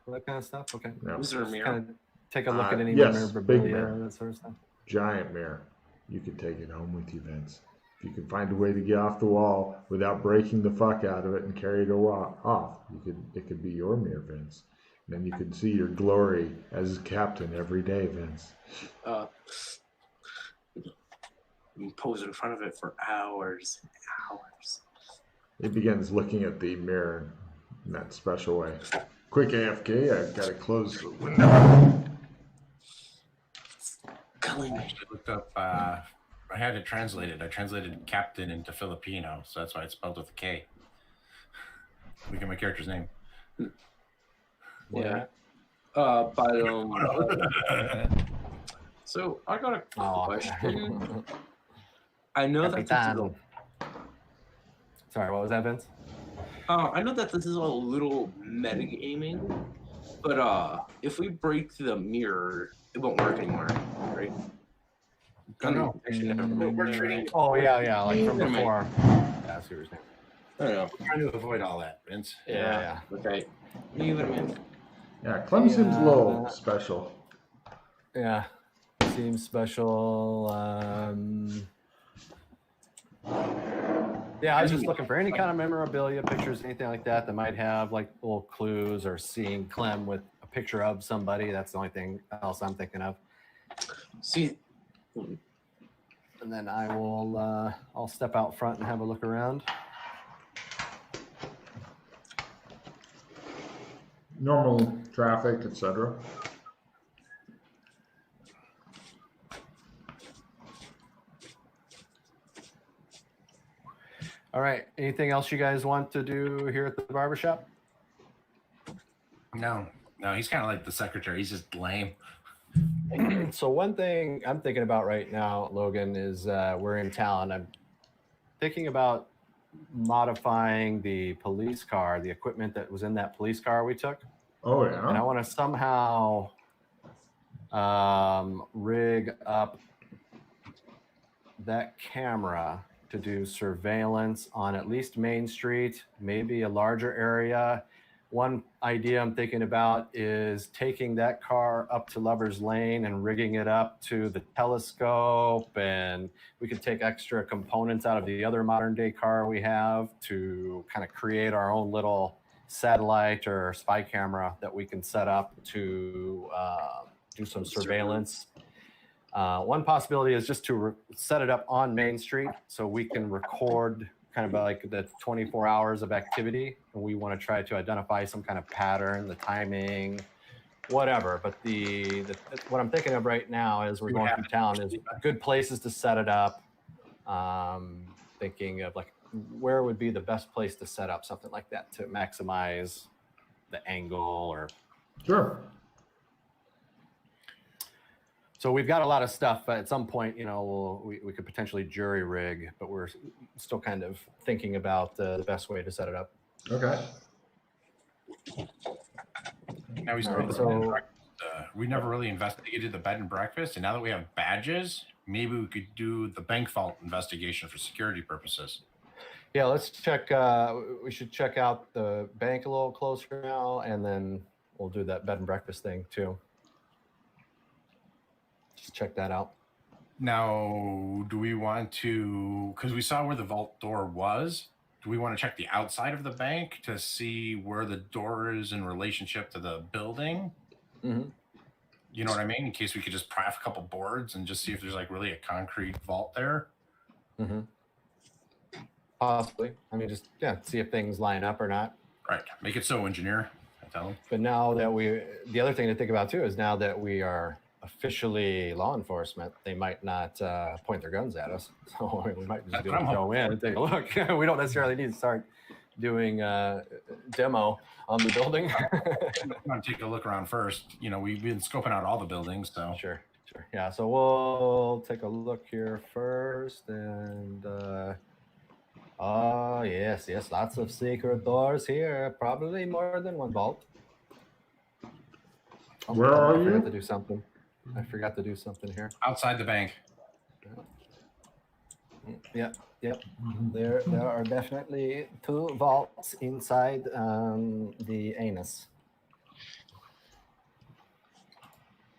That kind of stuff? Okay. no. Is there a mirror? Kind of take a look at any yes, memorabilia, big mirror. that sort of stuff. Giant mirror. You could take it home with you, Vince. If you could find a way to get off the wall without breaking the fuck out of it and carry it off, it could be your mirror, Vince. And then you could see your glory as captain every day, Vince. Pose in front of it for hours and hours. He begins looking at the mirror in that special way. Quick AFK, I've got to close the window. I looked up, I had it translated. I translated captain into Filipino, so that's why it's spelled with a K. Look at my character's name. Yeah. So I got a question. I know that this is Capitan. Sorry, what was that, Vince? I know that this is a little metagaming, but if we break the mirror, it won't work anymore, right? No. Actually, never. We're treating. Oh, yeah, like from Wait a minute. before. Yeah, I see what you're saying. I don't know. We're trying to avoid all that, Vince. Yeah. Okay. Leave it a minute. Yeah, Clem seems a little special. Yeah, seems special. Yeah, I was just looking for any kind of memorabilia, pictures, anything like that that might have like little clues, or seeing Clem with a picture of somebody. That's the only thing else I'm thinking of. See, And then I'll step out front and have a look around. Normal traffic, etc. All right. Anything else you guys want to do here at the barbershop? No, he's kind of like the secretary. He's just lame. So one thing I'm thinking about right now, Logan, is we're in town. I'm thinking about modifying the police car, the equipment that was in that police car we took. Oh, And I yeah? want to somehow rig up that camera to do surveillance on at least Main Street, maybe a larger area. One idea I'm thinking about is taking that car up to Lover's Lane and rigging it up to the telescope, and we could take extra components out of the other modern day car we have to kind of create our own little satellite or spy camera that we can set up to do some surveillance. One possibility is just to set it up on Main Street so we can record kind of like the 24 hours of activity, and we want to try to identify some kind of pattern, the timing, whatever. But the what I'm thinking of right now as we're going through town is good places to set it up. Thinking of like where would be the best place to set up something like that to maximize the angle or. Sure. So we've got a lot of stuff. At some point, we could potentially jury rig, but we're still kind of thinking about the best way to set it up. Okay. Now we started. So We never really investigated the bed and breakfast, and now that we have badges, maybe we could do the bank vault investigation for security purposes. yeah, let's check. We should check out the bank a little closer now, and then we'll do that bed and breakfast thing too. Just check that out. Now, do we want to, because we saw where the vault door was, do we want to check the outside of the bank to see where the door is in relationship to the building? Mm-hmm. You know what I mean? In case we could just pry off a couple boards and just see if there's like really a concrete vault there. Mm-hmm. Possibly. I mean, just see if things line up or not. Right. Make it so, engineer. I tell him. But now that the other thing to think about too is now that we are officially law enforcement, they might not point their guns at us. So we might just be able to go in and take a look. We don't necessarily need to start doing demo on the building. I'm going to take a look around first. We've been scoping out all the buildings, so. Sure. Yeah, so we'll take a look here first. And, yes, lots of secret doors here. Probably more than one vault. Where are you? I forgot to do something here. Outside the bank. Yep. There are definitely 2 vaults inside the anus.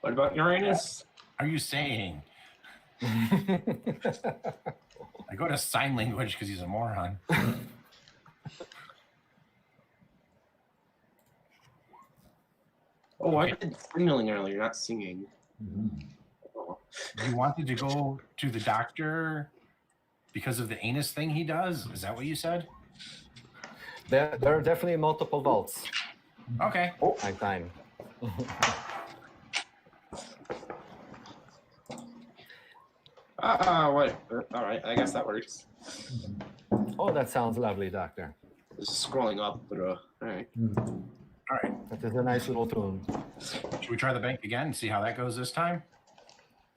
what about Uranus? Are you saying? I go to sign language because he's a moron. Oh, I did signaling earlier, not singing. Oh. You wanted to go to the doctor because of the anus thing he does? Is that what you said? There are definitely multiple vaults. Okay. Oh, I'm fine. What? All right, I guess that works. Oh, that sounds lovely, Doctor. Just scrolling up, but all right. All right. That is a nice little tune. Should we try the bank again and see how that goes this time?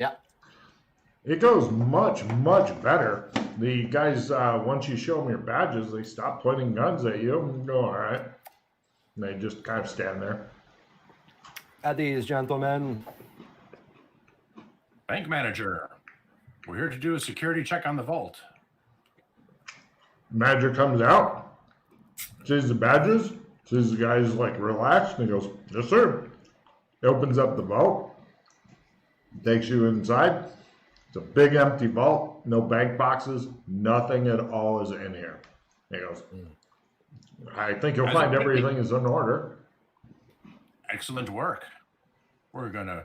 Yeah. It goes much, much better. The guys, once you show them your badges, they stop pointing guns at you and go, all right. And they just kind of stand there. At these gentlemen. Bank manager, we're here to do a security check on the vault. Manager comes out, sees the badges, sees the guys like relaxed, and he goes, yes, sir. He opens up the vault, takes you inside, It's a big empty vault, no bank boxes, nothing at all is in here. He goes, I think you'll find everything is in order. Excellent work. We're going to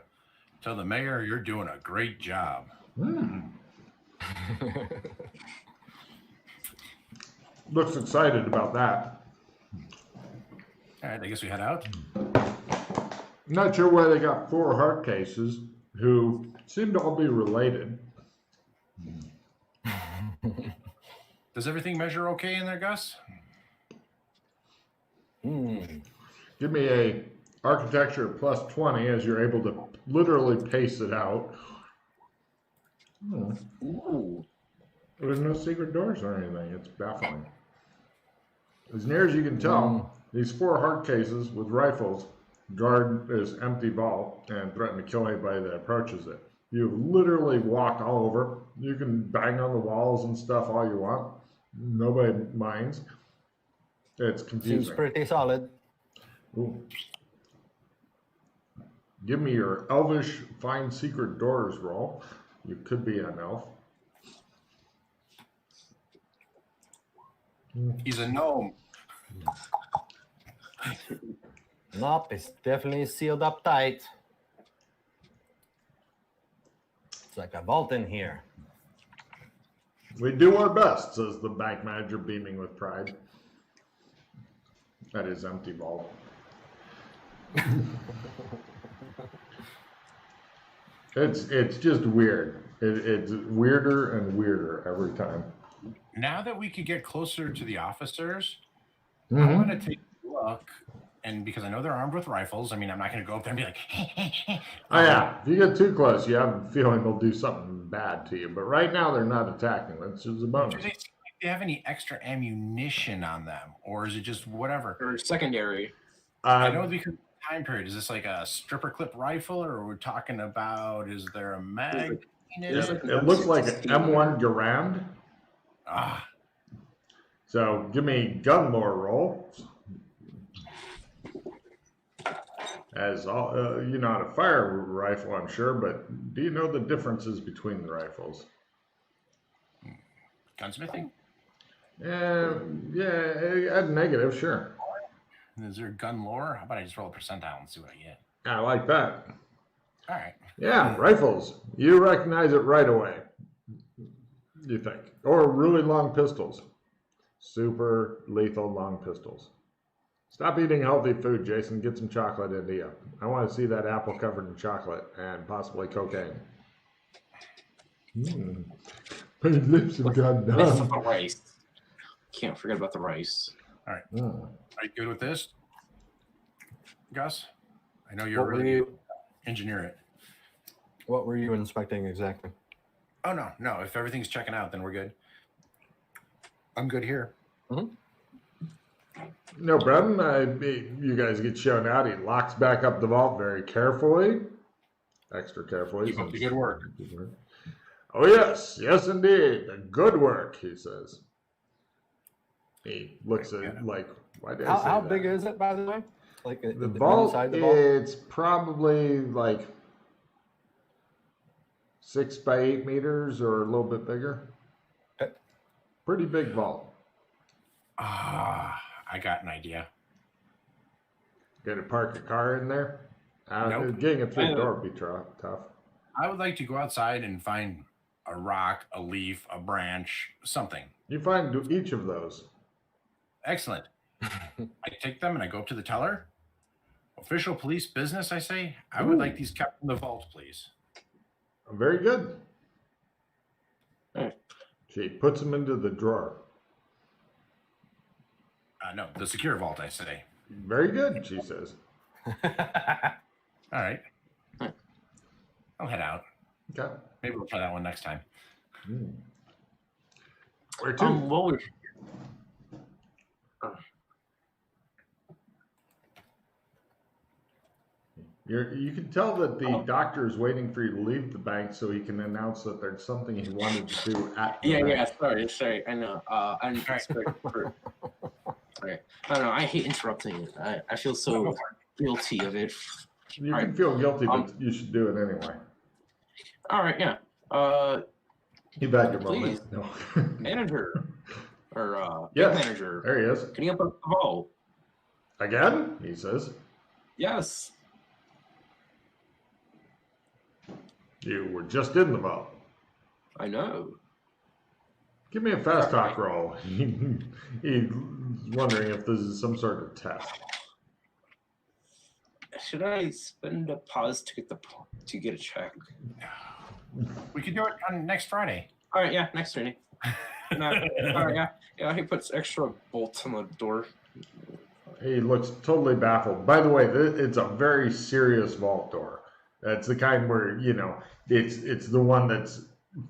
tell the mayor you're doing a great job. Looks excited about that. All right, I guess we head out. Not sure why they got 4 heart cases who seem to all be related. Does everything measure okay in there, Gus? Give me a architecture plus 20 as you're able to literally pace it out. Ooh. There's no secret doors or anything. It's baffling. As near as you can tell, these 4 hard cases with rifles guard this empty vault and threaten to kill anybody that approaches it. You've literally walked all over. You can bang on the walls and stuff all you want. Nobody minds. It's confusing. Seems pretty solid. Ooh. Give me your elvish find secret doors roll. You could be an elf. He's a gnome. Nope, it's definitely sealed up tight. It's like a vault in here. We do our best, says the bank manager, beaming with pride. That is empty vault. It's just weird. It's weirder and weirder every time. Now that we could get closer to the officers, Mm-hmm. I want to take a look. And because I know they're armed with rifles, I mean, I'm not going to go up there and be like, Oh yeah, if you get too close, you have a feeling they'll do something bad to you. But right now, they're not attacking. That's just a do bonus. they seem like they have any extra ammunition on them? Or is it just whatever? Or secondary. I know because of the time period. Is this like a stripper clip rifle, or we're talking about, is there a mag in it? It looks like an M1 Garand. Ah, So give me gun lore roll. As all, you know how to fire a rifle, I'm sure, but do you know the differences between the rifles? gunsmithing? Yeah, add negative, sure. Is there gun lore? How about I just roll a percentile and see what I get? I like that. All right. Yeah, rifles. You recognize it right away, you think. Or really long pistols. Super lethal long pistols. Stop eating healthy food, Jason. Get some chocolate into you. I want to see that apple covered in chocolate and possibly cocaine. My lips have gone Miss numb. the rice. Can't forget about the rice. All right. Mm. Are you good with this, Gus? I know What you're were really you- good to engineer it. What were you inspecting exactly? Oh, no. If everything's checking out, then we're good. I'm good here. No problem. You guys get shown out. He locks back up the vault very carefully. Extra carefully. Keep up the good work. Oh, yes. Yes, indeed. The good work, he says. He looks at it like, why did I say How that? big is it, by the way? Like The the vault, inside the vault? it's probably like 6 by 8 meters or a little bit bigger. Okay. Pretty big vault. I got an idea. Gonna park a car in there? Nope. Getting it through the door would be tough. I would like to go outside and find a rock, a leaf, a branch, something. You find each of those. Excellent. I take them and I go up to the teller. Official police business, I say. I would like these kept in the vault, please. Very good. Alright. She puts them into the drawer. No, the secure vault, I say. Very good, she says. All right. I'll head out. Okay. Maybe we'll try that one next time. Where to? What was You can tell that the doctor is waiting for you to leave the bank so he can announce that there's something he wanted to do at the bank. sorry. I know. I'm sorry. I don't know. I hate interrupting. I feel so guilty of it. You can feel guilty, but you should do it anyway. All right, yeah. You back a Please. moment. No. Manager. Or, Yes. big manager. There he is. Can you open up the vault? Again? He says. Yes. You were just in the vault. I know. Give me a fast talk roll. He's wondering if this is some sort of test. Should I spend a pause to get a check? We could do it on next Friday. All right, yeah, next training. No, all right, yeah. He puts extra bolts on the door. He looks totally baffled. By the way, it's a very serious vault door. That's the kind where, you know, it's the one that's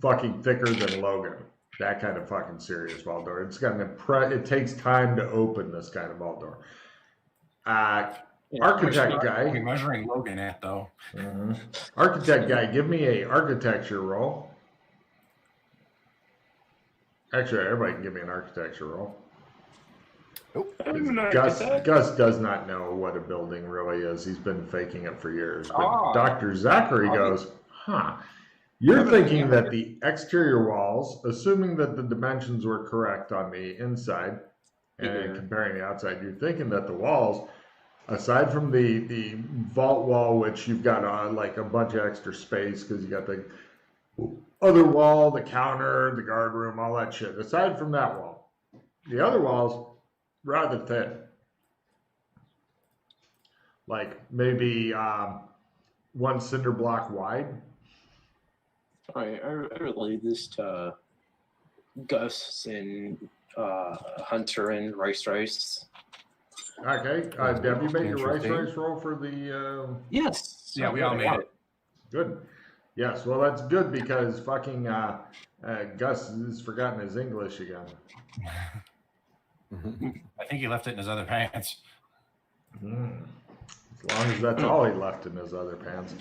fucking thicker than Logan. That kind of fucking serious vault door. It's got it takes time to open this kind of vault door. Architect guy. We're measuring Logan at though. Mm-hmm. Architect guy, give me a architecture roll. Actually, everybody can give me an architecture roll. Gus does not know what a building really is. He's been faking it for years. But Dr. Zachary goes, You're thinking that the exterior walls, assuming that the dimensions were correct on the inside and comparing the outside, you're thinking that the walls, aside from the vault wall, which you've got like a bunch of extra space because you got the other wall, the counter, the guard room, all that shit. Aside from that wall, the other wall's rather thin. Like maybe one cinder block wide. All right, I relay this to Gus and Hunter and Rice. Okay, have you made your rice roll for the? Yes. Yeah, we all made it. Good. Yes, well that's good because fucking Gus has forgotten his English again. I think he left it in his other pants. As long as that's all he left in his other pants.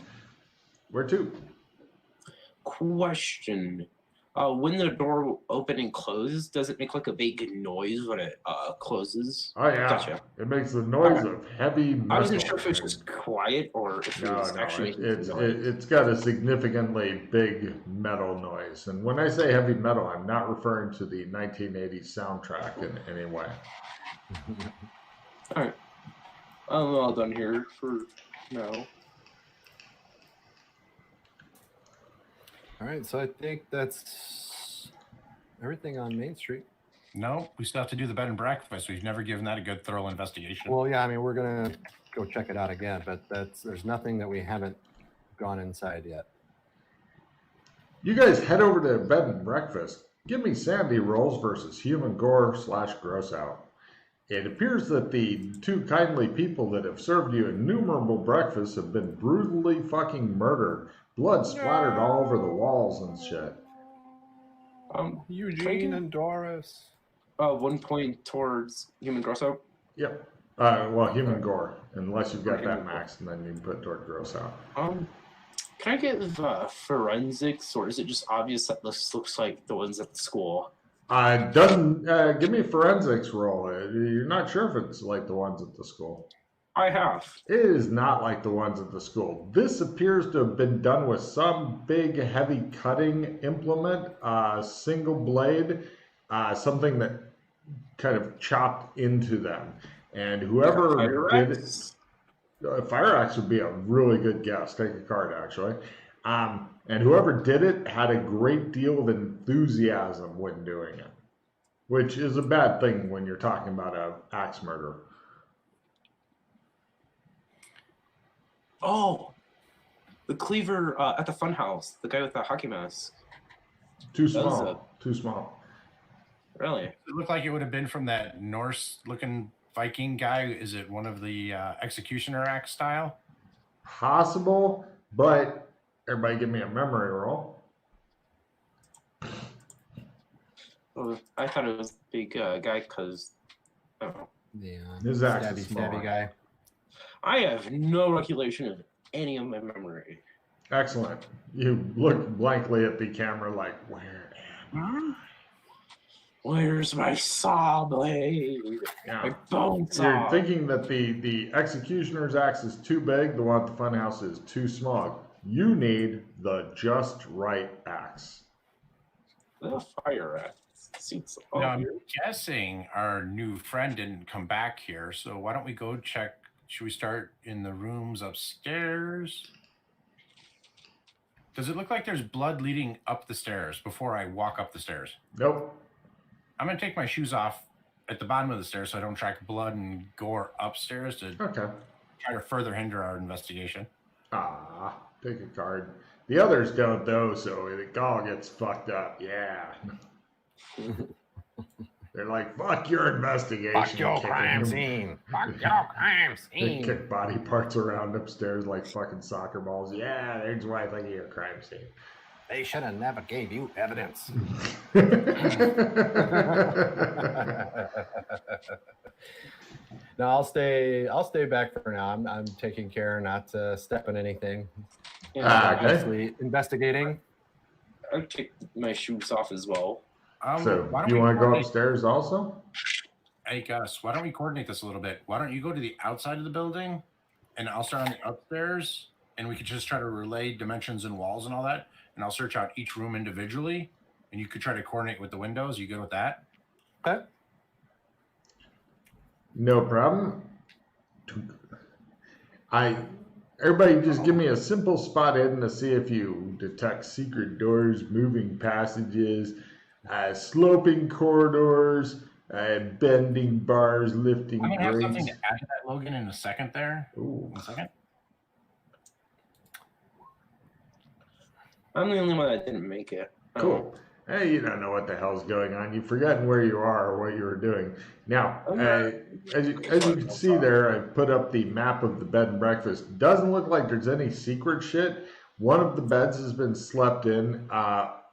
Where to? Question. When the door opens and closes, does it make like a big noise when it closes? Oh yeah, Gotcha. It makes the noise of heavy metal. I wasn't sure if it was just quiet or if it was actually it's got a significantly big metal noise. And when I say heavy metal, I'm not referring to the 1980s soundtrack in any way. All right. I'm all done here for now. All right, so I think that's everything on Main Street. No, we still have to do the bed and breakfast. We've never given that a good, thorough investigation. Well, yeah, I mean, we're gonna go check it out again, but there's nothing that we haven't gone inside yet. You guys head over to bed and breakfast. Give me sanity rolls versus human gore / gross out. It appears that the two kindly people that have served you innumerable breakfasts have been brutally fucking murdered. Blood splattered all over the walls and shit. Eugene and Doris. 1 point towards human gross out. Yep. Well, human gore, unless you've got that max, and then you can put toward gross out. Can I get forensics, or is it just obvious that this looks like the ones at the school? Doesn't give me a forensics roll. You're not sure if it's like the ones at the school. I have. It is not like the ones at the school. This appears to have been done with some big, heavy cutting implement, single blade, something that kind of chopped into them. And whoever did it, fire axe would be a really good guess. Take a card, actually. And whoever did it had a great deal of enthusiasm when doing it, which is a bad thing when you're talking about an axe murder. Oh, the cleaver at the funhouse, the guy with the hockey mask. Too small. Too small. Really? It looked like it would have been from that Norse-looking Viking guy. Is it one of the executioner axe style? Possible, but everybody give me a memory roll. Well, I thought it was the big guy because, I don't know. Yeah. His axe is smaller. Stabby guy. I have no recollection of any of my memory. Excellent. You look blankly at the camera like, where am I? Where's my saw blade? Yeah. My bone saw. You're thinking that the executioner's axe is too big, the one at the funhouse is too small. you need the just right axe. The fire axe suits all Now, I'm here. guessing our new friend didn't come back here, so why don't we go check? Should we start in the rooms upstairs? Does it look like there's blood leading up the stairs before I walk up the stairs? Nope. I'm going to take my shoes off at the bottom of the stairs so I don't track blood and gore upstairs to Okay. try to further hinder our investigation. Pick a card. The others don't though, so it all gets fucked up. Yeah. They're like, fuck your investigation. Fuck your kicking crime them. scene. Fuck your crime They scene. kick body parts around upstairs like fucking soccer balls. Yeah, there's why I think of your crime scene. They should have never gave you evidence. No, I'll stay back for now. I'm taking care not to step in anything. Yeah, Okay. Obviously investigating. I'll take my shoes off as well. So, why don't you we want to go coordinate- upstairs also? Hey, Gus, why don't we coordinate this a little bit? Why don't you go to the outside of the building, and I'll start on the upstairs, and we could just try to relay dimensions and walls and all that, and I'll search out each room individually, and you could try to coordinate with the windows. You good with that? Okay. No problem. Everybody just give me a simple spot hidden to see if you detect secret doors, moving passages, sloping corridors, bending bars, lifting I'm gonna have something grates. to add to that, Logan, in a second. There, Ooh. 1 second. I'm the only one that didn't make it. Cool. Hey, you don't know what the hell's going on. You've forgotten where you are or what you were doing. Now, as you can see there, I put up the map of the bed and breakfast. Doesn't look like there's any secret shit. One of the beds has been slept in.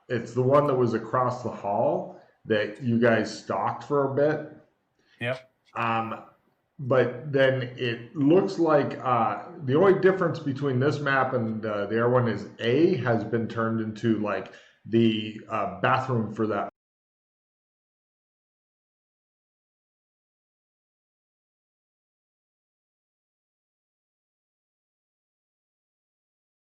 It's the one that was across the hall that you guys stalked for a bit. Yep. But then it looks like the only difference between this map and the other one is A has been turned into like the bathroom for that